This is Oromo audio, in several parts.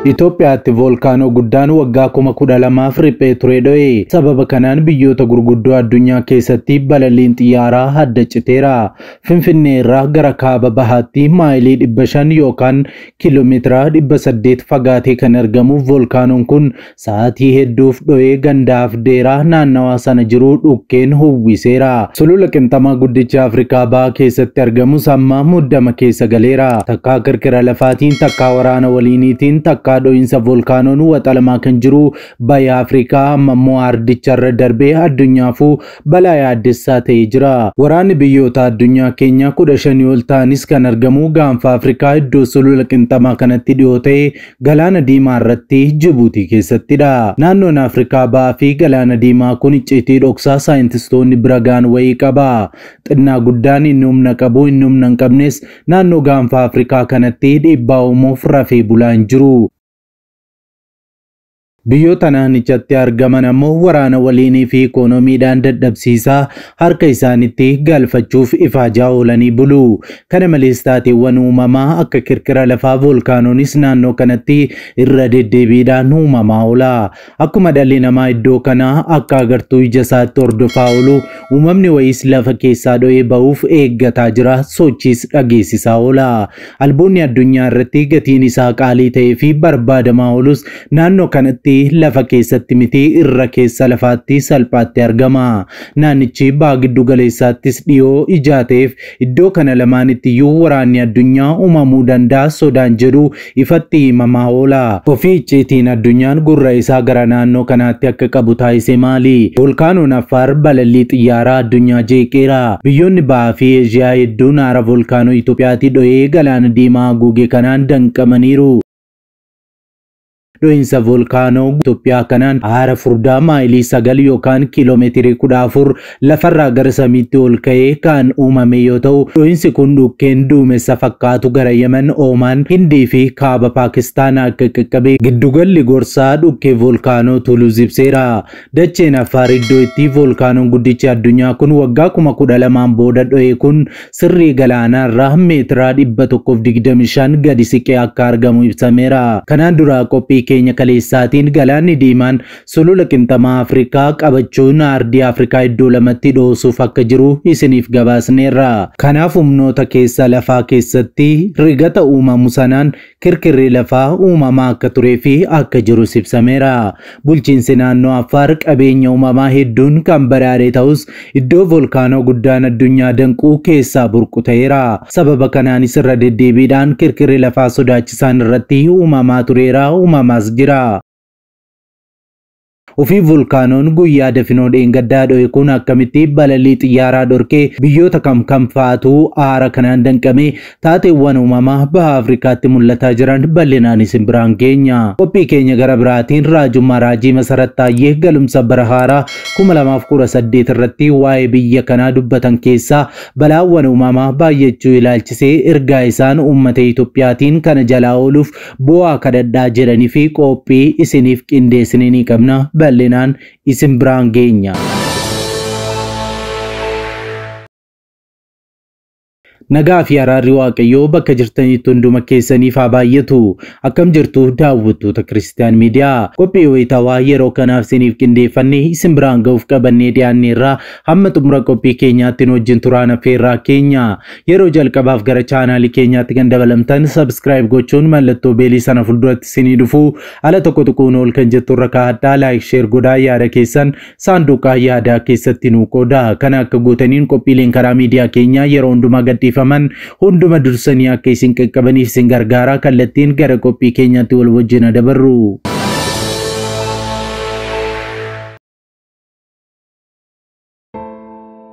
Itoophiyaatti volkaanoo guddaan waggaa 12,000 riphee ture dho'e. Sababa kanaan biyyoota gurguddoo addunyaa keessatti balalliin xiyyaaraa hadda citeera. Finfinnee irraa gara kaaba bahaatti maayilii 500 yookaan kiiloomeetira 800 fagaatee kan argamu volkaanoon kun sa'aatii hedduuf dho'ee gandaaf deeraa naannawaa sana jiru dhukkeen huwwiseera. Sulula Qinxamaa guddicha Afrikaa bahaa keessatti argamus amma muddama keessa galeera. Takkaa kirkira lafaatiin, takkaa waraana waliiniitiin, takkaa dho'insa volkaanoon waxalamaa kan jiru baya Afrikaa ammoo ardicharra darbee addunyaafuu balaa yaaddessaa ta'ee jira. Waraanni biyyoota addunyaa keenya 15 ol ta'anis kan argamu gaanfa Afrikaa iddoo sulula Qinxamaa kanatti dhiyoo ta'e Galaana Diimaa irratti Jibuutii keessattidha. Naannoon Afrikaa bahaa fi Galaana Diimaa kun icciitii dhoksaa saayintistoonni bira ga'an wayii qaba. Xinnaa guddaan inni humna qabu inni humna hin qabnes naannoo gaanfa Afrikaa kanatti dhiibbaa uumuuf rafee bulaa hin jiru. Biyyoota naannichatti argaman ammoo waraana waliinii fi ikoonomiidhaan dadhabsiisaa harka isaanitti galfachuuf ifaajaa oolanii bulu. Kana malees taateewwan uumamaa akka kirkira lafaa volkaanoonis naannoo kanatti irra deddeebiidhaan uumamaa oola. Akkuma dhalli namaa iddoo kanaa akka agartuu ija isaatti hordofaa oolu uumamni wayiis lafa keessaa dho'ee ba'uuf eeggataa jira, sochiis dhageessisaa oola. Albuunni addunyaa irratti gatiin isaa qaalii ta'ee fi barbaadamaa oolus naannoo kanatti lafa keessatti miti irra keessa lafaatti salphaatti argama. Naannichi baha giddu galeessaattis dhiyoo ijaateef iddoo kana lamaanitti iyyuu waraanni addunyaa uumamuu danda'a sodaan jedhu ifatti himamaa oola. Ofii icciitiin addunyaan gurra isaa gara naannoo kanaatti akka qabu taasise maali? Volkaanoon Affaar balallii xiyyaaraa addunyaa jeeqeera. Biyyoonni bahaa fi Eeshiyaa hedduun aara volkaanoo Itoophiyaatti dho'ee Galaana Diimaa haguuge kanaan danqamaniiru. Dho'insa volkaanoo Itoophiyaa kanaan aara furdaa maayilii 9 yookaan kiiloomeetirii 14 lafarraa gara samiitti ol ka'ee kan uumame yoo ta'u, dho'insi kun dhukkeen duumessa fakkaatu gara Yemen, Oomaan, Hindii fi kaaba Paakistaan akka qaqqabe giddugalli gorsaa dhukkee volkaanoo Tuluz ibseera. Dacheen Affaar iddoo itti volkaanoon guddichi addunyaa kun waggaa 12,000 booda dho'e kun sirrii galaanaarraa meetira 125 gadi siqee akka argamu ibsameera. Kanaan dura qophii keenya kaleessaatiin Galaanni Diimaan sulula Qinxamaa Afrikaa qabachuun ardii Afrikaa iddoo lamatti dhoosuuf akka jiru isiniif gabaasneerra. Kanaaf humnoota keessa lafaa keessatti rigata uumamu sanaan kirkirri lafaa uumamaa akka turee fi akka jirus ibsameera. Bulchiinsi naannoo Affaar qabeenya uumamaa hedduun kan badhaadhe ta'us iddoo volkaanoo guddaan addunyaa danquu keessaa burqu ta'eera. Sababa kanaanis irra deddeebiidhaan kirkirri lafaa sodaachisaan irratti uumamaa tureera, uumamaa jira. Ofii volkaanoon guyyaa dafinoo dheengaddaa dho'e kun akkamitti balallii xiyyaaraa dhorkee biyyoota kam faatu aara kanaan danqame taateewwan uumamaa baha Afrikaatti mul'ataa jiran bal'inaan isin biraan geenya. Qophii keenya gara biraatiin raajummaa raajii Masarat Taayyee galumsa bara haaraa 2018 irratti waa'ee biyya kanaa dubbatan keessaa balaawwan uumamaa baay'achuu ilaalchisee ergaa isaan uummata Itoophiyaatiin kana jalaa ooluuf bu'aa kadhadhaa jedhanii fi qophii isiniif qindeessinee ni qabna. Bal'inaan isin biraan geenya. Nagaa fi araarri Waaqayyoo bakka jirtanitti hunduma keessaniif haa baay'atu. Akkam jirtu daawwattoota Kiristiyaan Miidiyaa. Qophii wayitaawaa yeroo kanaaf isiniif qindeeffannee isin biraan ga'uuf qabannee dhiyaanneerra. Hamma xumura qophii keenyaatti wajjin turaan affeerraa keenya. Yeroo jalqabaaf gara chaanaalii keenyaatti kan dabalamtan subscribe gochuun mallattoo beelii sana fuulduratti isinii dhufu ala tokko tuquun ol kan jettu irra kaa'adhaa, like share godhaa, yaada keessan saanduqa yaadaa keessatti nuu qoodaa. Kana akka gootaniin qophiileen karaa miidiyaa keenyaa yeroo hundumaa gadhiifaman hunduma dursanii akka isin qaqqabaniif isin gargaara. Kallattiin gara qophii keenyaatti wal wajjin dabarru.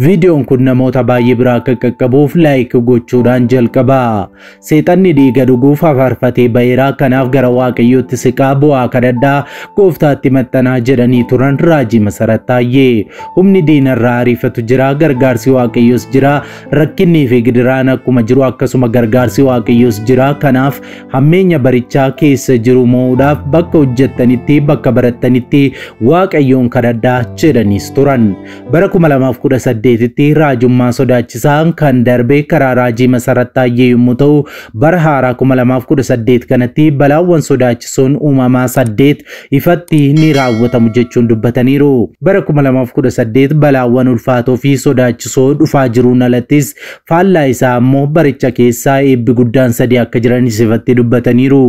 Videoon kun namoota baay'ee biraa akka qaqqabuuf like gochuudhaan jalqaba. Seexanni dhiiga dhuguuf faarfatee baheera, kanaaf gara Waaqayyootti siqaa, bu'aa kadhadhaa, Gooftaatti maxxanaa jedhanii turan raajii Masarat Taayyee. Humni diinarraa ariifatu jira, gargaarsi Waaqayyoos jira. Rakkinnii fi gidiraan akkuma jiru akkasuma gargaarsi Waaqayyoos jira. Kanaaf hammeenya barichaa keessa jiru mo'uudhaaf bakka hojjettanitti, bakka barattanitti Waaqayyoon kadhadhaa jedhaniis turan. Bara 2018 18tti raajummaa sodaachisaan kan darbe karaa raajii Masarat Taayyee yommuu ta'u bara haaraa 2018 kanatti balaawwan sodaachisoon uumamaa 8 ifatti ni raawwatamu jechuun dubbataniiru. Bara 2018 balaawwan ulfaatoo fi sodaachisoo dhufaa jiruun alattis faallaa isaa ammoo baricha keessaa eebbi guddaan 3 akka jiranis ifatti dubbataniiru.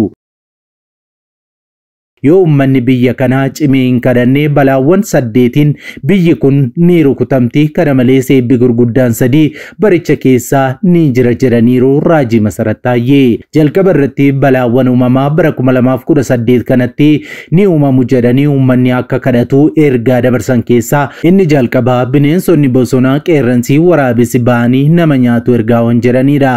Yoo uummanni biyya kanaa cimee hin kadhannee balaawwan 8tiin biyyi kun ni rukutamti, kana malees eebbi gurguddaan 3 baricha keessaa ni jira jedhaniiru raajii Masarat Taayyee. Jalqaba irratti balaawwan uumamaa bara 2018 kanatti ni uumamu jedhanii uummanni akka kadhatu ergaa dabarsan keessaa inni jalqabaa bineensonni bosonaa qeerransi waraabessi ba'anii nama nyaatu ergaawwan jedhanidha.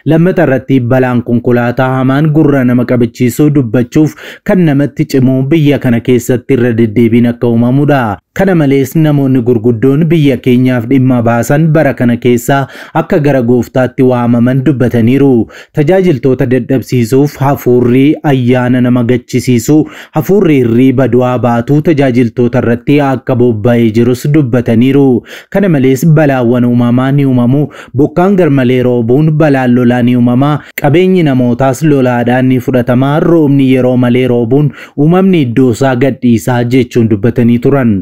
Lammata irratti balaan konkolaataa hamaan gurra nama qabachiisuu dubbachuuf kan namatti cimoo biyya kana keessatti irra deddeebiin akka uumamudha. Kana malees namoonni gurguddoon biyya keenyaaf dhimma baasan bara kana keessaa akka gara gooftaatti waamaman dubbataniiru. Tajaajiltoota dadhabsiisuuf hafuurri ayyaana nama gachisiisu hafuurri hirriiba du'aa baatu tajaajiltoota irratti akka bobba'ee jirus dubbataniiru. Kana malees balaawwan uumamaa ni uumamu, bokkaan garmalee roobuun balaan lolaa ni uumama, qabeenyi namootaas lolaadhaan ni fudhatama, roobni yeroo malee roobuun uumamni iddoo isaa gadhiisaa jechuun dubbatanii turan.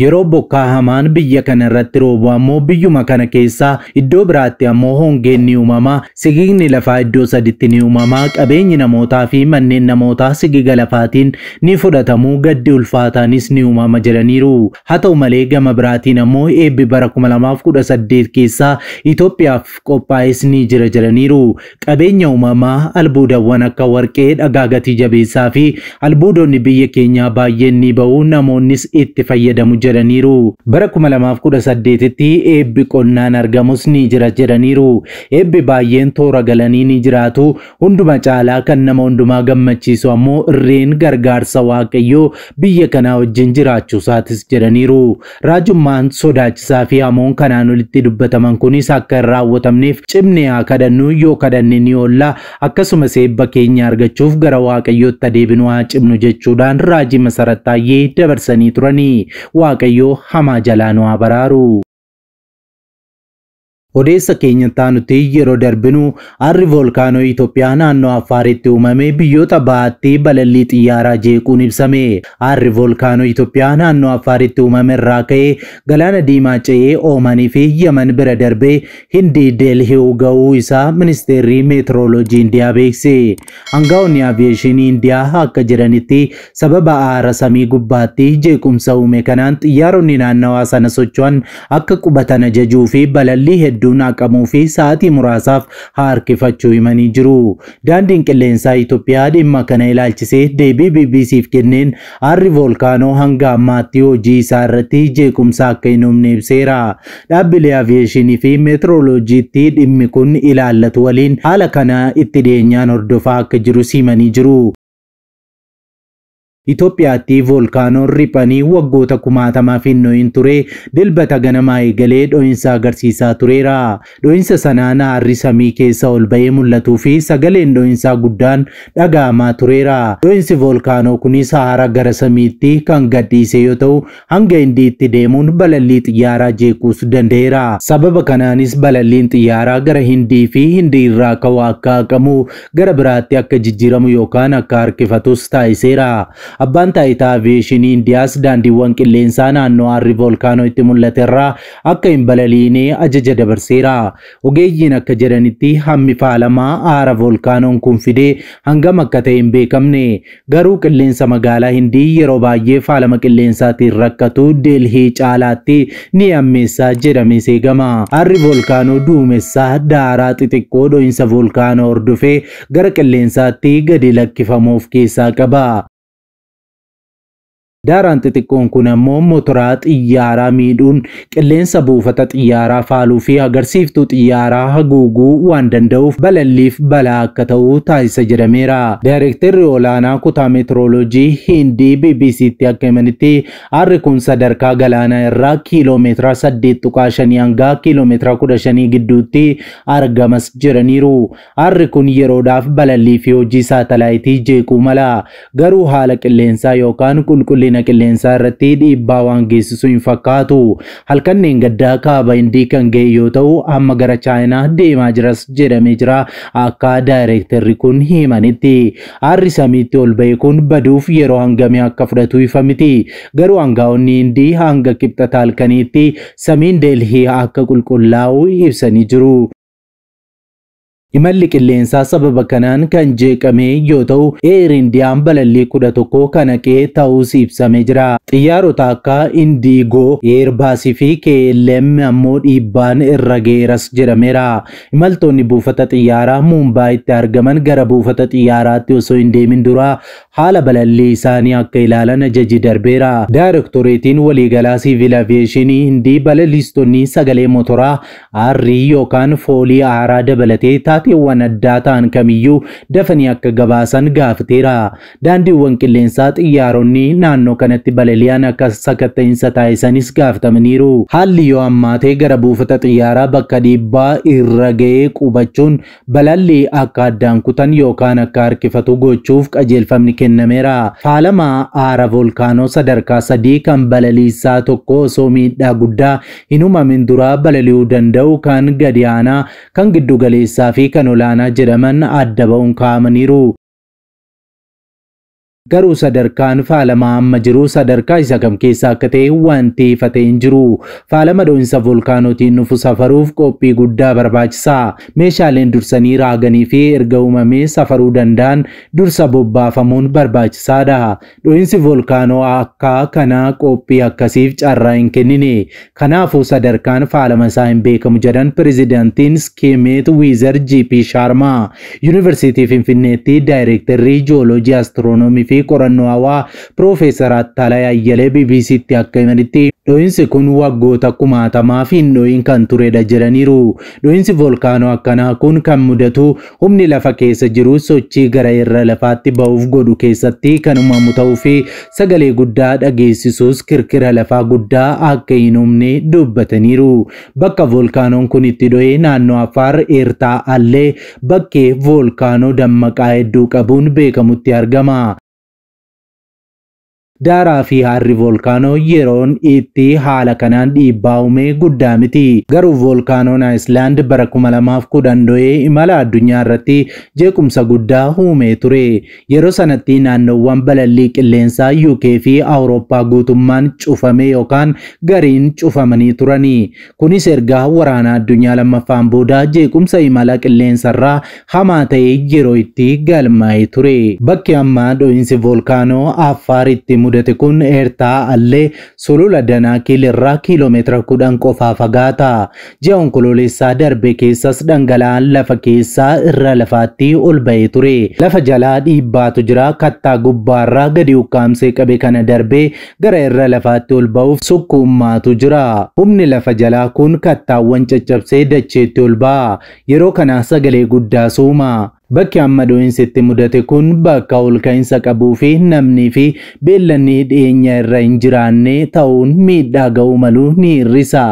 Yeroo bokkaa hamaan biyya kana irratti roobu ammoo biyyuma kana keessaa iddoo biraatti ammoo hongeen ni uumama, sigiigni lafaa iddoo saditti ni uumama, qabeenyi namootaa fi manneen namootaa sigiga lafaatiin ni fudhatamu, gaddi ulfaataanis ni uumama jedhaniiru. Haa ta'u malee gama biraatiin ammoo eebbi bara 2018 keessaa Itoophiyaaf qophaa'es ni jira jedhaniiru. Qabeenya uumamaa albuudawwan akka warqee, dhagaa gatii jabeessaa fi albuudonni biyya keenyaa baay'een ni ba'u, namoonnis itti fayyadamu jedhaniiru. Bara 2018tti eebbi qonnaan argamus ni jira jedhaniiru. Eebbi baay'een toora galanii ni jiraatu. Hunduma caalaa kan nama hundumaa gammachiisu ammoo irreen gargaarsa Waaqayyoo biyya kanaa wajjin jiraachuu isaatis jedhaniiru. Raajummaan sodaachisaa fi hamoon kanaan olitti dubbataman kunis akka hin raawwatamneef cimnee haa kadhannu, yoo kadhanne ni oolla, akkasumas eebba keenya argachuuf gara Waaqayyootti adeebinu haa cimnu jechuudhaan raajii Masarat Taayyee dabarsanii turanii. Waaqayyoo hamaa jalaa nu haa baraaru. Odeessa keenya taanutti yeroo darbinu aarri volkaanoo Itoophiyaa naannoo Affaaritti uumame biyyoota baatti balallii xiyyaaraa jeequun ibsame. Aarri volkaanoo Itoophiyaa naannoo Affaaritti uumame irraa ka'ee galaana diimaa ce'ee Oomanii fi Yemen bira darbee Hindii Delhii ga'uu isaa ministeerri meetrooloojii Indiyaa beekse. Aangaa'onni aviyeeshinii Indiyaa akka jedhanitti sababa aara samii gubbaatti jeequmsa uume kanaan xiyyaaronni naannawaa sana socho'an akka qubatan ajajuu fi balallii hedduun haqamuu fi sa'aatii muraasaaf harkifachuu himanii jiru. Daandiin qilleensaa Itoophiyaa dhimma kana ilaalchisee deebii BBC'f kenneen aarri volkaanoo hanga ammaatti hojii isaa irratti jeequmsa akka hin uumne ibseera. Dhaabbilee aviyeeshinii fi meetrooloojiitti dhimmi kun ilaallatu waliin haala kana itti dhiyeenyaan hordofaa akka jiru himanii jiru. Itoophiyaatti volkaanoon riphanii waggoota 1000 finnoyin ture dilbata ganamaa eegalee dho'insa agarsiisaa tureera. Dho'insa sanaan aarri samii keessa ol ba'ee mul'atuu fi sagaleen dho'insaa guddaan dhaga'amaa tureera. Dho'insi volkaanoo kunis aara gara samiitti kan gadhiise yoo ta'u hanga Hindiitti deemuun balallii xiyyaaraa jeequus danda'eera. Sababa kanaanis balalliin xiyyaaraa gara Hindii fi Hindii irraa ka'uu akka haqamu gara biraatti akka jijjiiramu yookaan akka harkifatus taasiseera. Abbaan taayitaa aviyeeshinii Indiyaas daandiiwwan qilleensaa naannoo aarri volkaanoo itti mul'ate irraa akka hin balaliine ajaja dabarseera. Ogeeyyiin akka jedhanitti hammi faalamaa aara volkaanoon kun fidee hangam akka ta'e hin beekamne. Garuu qilleensa magaalaa Hindii yeroo baay'ee faalama qilleensaatiin rakkatu Delhii caalaatti ni hammeessaa jedhamee eegama. Aarri volkaanoo duumessaa daaraa xixiqqoo dho'insa volkaanoo hordofee gara qilleensaatti gadi lakkifamuuf keessaa qaba. Daaraan xixiqqoon kun ammoo motoraa xiyyaaraa miidhuun qilleensa buufata xiyyaaraa faaluu fi agarsiiftuu xiyyaaraa haguuguu waan danda'uuf balalliif balaa akka ta'u taasisa jedhameera. Daayirektarri olaanaa kutaa meetrooloojii Hindii BBC'tti akka himanitti aarri kun sadarkaa galaanaa irraa kiiloomeetira 8.5 hanga kiiloomeetira 15 gidduutti argamas jedhaniiru. Aarri kun yeroodhaaf balallii fi hojii saatalaayitii jeequu mala. Garuu haala qilleensaa yookaan qulqullina qulqullina qilleensaa irratti dhiibbaa waan geessisu hin fakkaatu. Halkanneen gaddaa kaaba Hindii kan ga'e yoo ta'u amma gara Chaayinaa deemaa jiras jedhamee jira akka daayirektarri kun himanitti. Aarri samiitti ol ba'e kun baduuf yeroo hangamii akka fudhatu ifa miti. Garuu aangaa'onni Hindii hanga kibxata halkaniitti samiin Delhii akka qulqullaa'u ibsanii jiru. Imalli qilleensaa sababa kanaan kan jeeqame yoo ta'u Air Indiyaan balallii 11 kan haqee ta'uus ibsamee jira. Xiyyaarota akka Indigo, Airbus fi KLM ammoo dhiibbaan irra geeras jedhameera. Imaltoonni buufata xiyyaaraa Mumbaayitti argaman gara buufata xiyyaaraatti osoo hin deemin dura haala balallii isaanii akka ilaalan ajaji darbeera. Daayirektoreetiin waliigalaa siivil aviyeeshinii Hindii balaliistonni sagalee motoraa aarrii yookaan foolii aaraa dabalatee taateewwan addaa ta'an kamiyyuu dafanii akka gabaasan gaafateera. Daandiiwwan qilleensaa xiyyaaronni naannoo kanatti balali'an akka sakatta'insa taasisanis gaafatamaniiru. Haalli yoo ammaatee gara buufata xiyyaaraa bakka dhiibbaa irra ga'ee qubachuun balallii akka addaan kutan yookaan akka harkifatu gochuuf qajeelfamni kennameera. Faalamaa aara volkaanoo sadarkaa 3 kan balaliisaa tokko osoo miidhaa guddaa hin uumamin dura balali'uu danda'u kan gadi aanaa, kan giddu galeessaa fi kan olaanaa jedhaman adda ba'uun kaa'amaniiru. Garuu sadarkaan faalamaa amma jiru sadarkaa isa kam keessa akka ta'e wanti ifa ta'e hin jiru. Faalama dho'insa volkaanootiin dhufu safaruuf qophii guddaa barbaachisa. Meeshaaleen dursanii raaganii fi erga uumamee safaruu danda'an dursa bobbaafamuun barbaachisaadha. Dho'insi volkaanoo akka kana qophii akkasiif carraa hin kennine. Kanaafuu sadarkaan faalama isaa hin beekamu jedhan pirezidaantiin Skeemet Wiizer GP Sharma. Yuunivarsiitii Finfinneetti daayirektarrii jiyooloojii astiroonoomii fi qorannoo hawaa Profeesar Attalaa Ayyalee BBCtti akka himanitti dho'insi kun waggoota kumaatamaa fi hin dho'in kan turedha jedhaniiru. Dho'insi volkaanoo akkanaa kun kan mudatu humni lafa keessa jiru sochii gara irra lafaatti ba'uuf godhu keessatti kan uumamu ta'uu fi sagalee guddaa dhageessisuus kirkira lafaa guddaa akka hin uumne dubbataniiru. Bakka volkaanoon kun itti dho'e naannoo Affaar Eertaa Allee bakkee volkaanoo dammaqaa hedduu qabuun beekamutti argama. Daaraa fi harri volkaanoo yeroon itti haala kanaan dhiibbaa uume guddaa miti. Garuu volkaanoon Ayislaand bara 2010 dho'ee imala addunyaa irratti jeequmsa guddaa uumee ture. Yeroo sanatti naannoowwan balallii qilleensaa UK fi Awurooppaa guutummaan cufame yookaan gariin cufamanii turani. Kunis erga waraana addunyaa lammaffaan booda jeequmsa imala qilleensarraa hamaa ta'e yeroo itti galmaa'ee ture. Bakki amma dho'insi volkaanoo Affaaritti mudate kun Eertaa Allee sulula Danaakil irraa kiiloomeetira 10 qofaa fagaata. Ji'a onkoloolessaa darbe keessas dhangala'aan lafa keessaa irra lafaatti ol ba'ee ture. Lafa jalaa dhiibbaatu jira. Kattaa gubbaarraa gadi ukkaamsee qabe kana darbee gara irra lafaatti ol ba'uuf sukkuummaatu jira. Humni lafa jalaa kun kattaawwan caccabsee dacheetti ol ba'a. Yeroo kana sagalee guddaa suuma. Bakki amma dho'insi itti mudate kun bakka ol ka'iinsa qabuu fi namnii fi beellanni dhiyeenya irra hin jiraanne ta'uun miidhaa ga'uu malu ni hir'isa.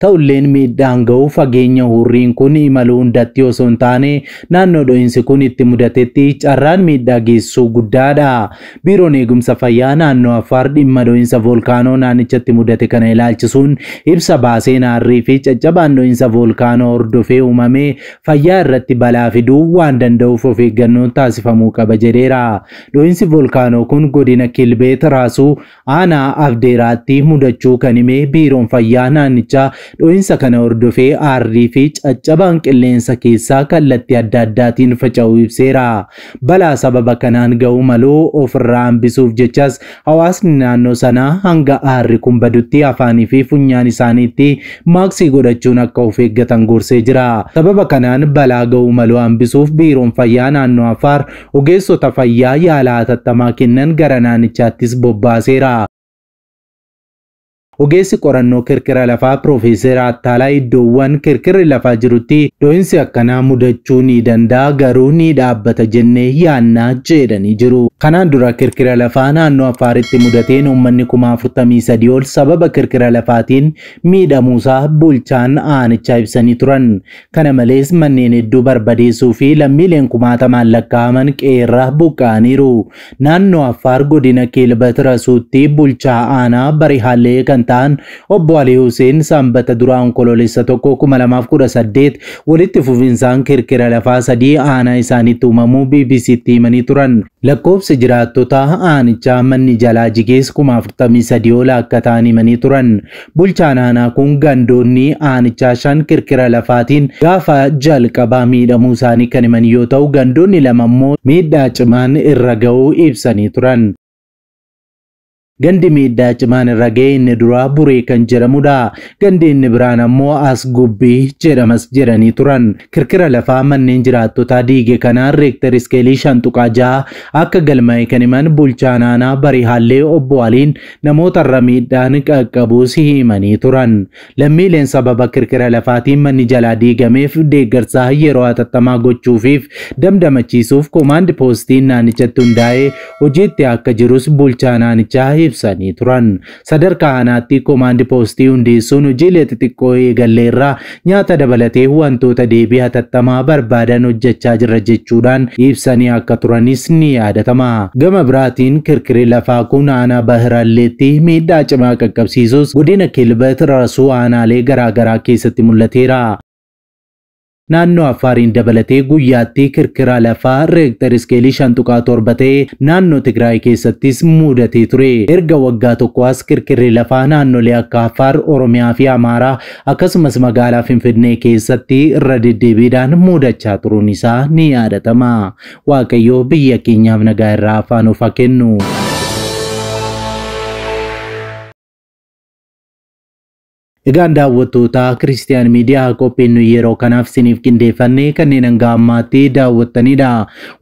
Ta'ulleen miidhaan ga'u fageenya hurriin kun imaluu hundatti osoo hin taane naannoo dho'insi kun itti mudatetti carraan miidhaa geessisuu guddaadha. Biiroon eegumsa fayyaa naannoo Affaar dhimma dho'insa volkaanoo naannichatti mudate kana ilaalchisuun ibsa baasee harrii fi caccabaan dho'insa volkaanoo hordofee uumamee fayyaa irratti balaa fiduu waan danda'uuf of eeggannoon taasifamuu qaba jedheera. Dho'insi volkaanoo kun godina Kilbeet Raasuu aanaa Afdeeraatti mudachuu kan hime biiroon fayyaa naannichaa dho'insa kana hordofee aarrii fi caccabaan qilleensa keessaa kallattii adda addaatiin faca'uu ibseera. Balaa sababa kanaan ga'uu malu ofirraa hambisuuf jechas hawaasni naannoo sanaa hanga aarri kun badutti afaanii fi funyaan isaaniitti maaksii godhachuun akka of eeggatan gorsee jira. Sababa kanaan balaa ga'uu malu hambisuuf biiroon fayyaa naannoo Affaar ogeessota fayyaa yaala hatattamaa kennan gara naannichaattis bobbaaseera. ogeessi qorannoo kirkira lafaa Profeesar Attaalaa iddoowwan kirkirri lafaa jirutti dho'insi akkanaa mudachuu ni danda'a garuu ni dhaabbata jennee yaannaa jedhanii jiru. Kanaan dura kirkira lafaa naannoo Afaaritti mudateen uummanni 43 ol sababa kirkira lafaatiin miidhamuusaa bulchaan aanichaa ibsanii turan. Kana malees manneen hedduu barbadeessuu fi lammiileen kumaatamaan lakkaa'aman qeerraa buqqa'aniiru. Naannoo Afaar godina Kilbat Rasuutti bulchaa aanaa Barihaallee kan ta'an obbo Alii Huseen sanbata duraa onkoloolessa 2018 walitti fufinsaan kirkira lafaa 3 aanaa isaaniitti uumamuu BBC'tti himanii turan. Lakkoofsi jiraattota aanichaa manni jalaa jigees 43 ol akka ta'an himanii turan. Bulchaan aanaa kun gandoonni aanichaa 5 kirkira lafaatiin gaafa jalqabaa miidhamuu isaanii kan himan yoo ta'u gandoonni 2 immoo miidhaa cimaan irra ga'uu ibsanii turan. Gandi miidhaa cimaan irra ga'e inni duraa Buree kan jedhamudha. Gandi inni biraan ammoo As Gubbii jedhamas jedhanii turan. Kirkira lafaa manneen jiraattotaa diige kanaan Reektar iskeelii 5.6 akka galmaa'e kan himan bulchaan aanaa Barihaallee obbo Aliin namoota irra miidhaan qaqqabuus himanii turan. Lammiileen sababa kirkira lafaatiin manni jalaa diigameef deeggarsa yeroo hatattamaa gochuufiif damdamachiisuuf koomaandi poostiin naannichatti hundaa'ee hojiitti akka jirus bulchaan aanichaa ibsanii turan. Sadarkaa aanaatti koomaandi poostii hundeessuun hojiilee xixiqqoo eegalleerraa nyaata dabalatee wantoota deebii hatattamaa barbaadan hojjechaa jirra jechuudhaan ibsanii akka turanis ni yaadatama. Gama biraatiin kirkirri lafaa kun aanaa Bahiraalleetti miidhaa cimaa qaqqabsiisus godina Kilbat Rasuu aanaalee garaagaraa keessatti mul'ateera. Naannoo Afaariin dabalatee guyyaatti kirkira lafaa Reektar iskeelii 5.7 ta'e naannoo Tigraay keessattis mudatee ture. Erga waggaa tokko as kirkirri lafaa naannolee akka Afaar, Oromiyaa fi Amaaraa akkasumas magaalaa Finfinnee keessatti irra deddeebiidhaan mudachaa turuun isaa ni yaadatama. Waaqayyo biyya keenyaaf nagaa irraa afaan of haa kennu. Egaan daawwattoota Kiristiyaan Miidiyaa qophiin yeroo kanaaf siniif qindeeffannee kanneen hanga ammaatti daawwattanidha.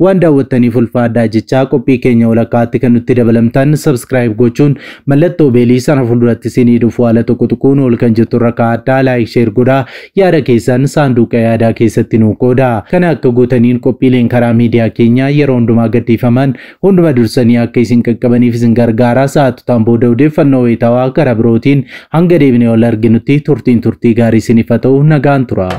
Waan daawwattaniif ulfaadhaa jechaa qophii keenya walakkaatti kan nutti dabalamtan subscribe gochuun mallattoo beelii sana fuulduratti sinii dhufu haala tokko tokkoon ol kan jettu irra kaa'adhaa like share godhaa yaada keessan saanduqa yaadaa keessatti nuu qoodaa. Kana akka gootaniin qophiileen karaa miidiyaa keenyaa yeroo hundumaa gadhiifaman hunduma dursanii akka isin qaqqabaniif isin gargaara. Sa'aatutaan booda odeeffannoo wayitaawaa karaa birootiin hanga deebinee ol arginu nuti turtii gaarii isiniif haa ta'u nagaan tura.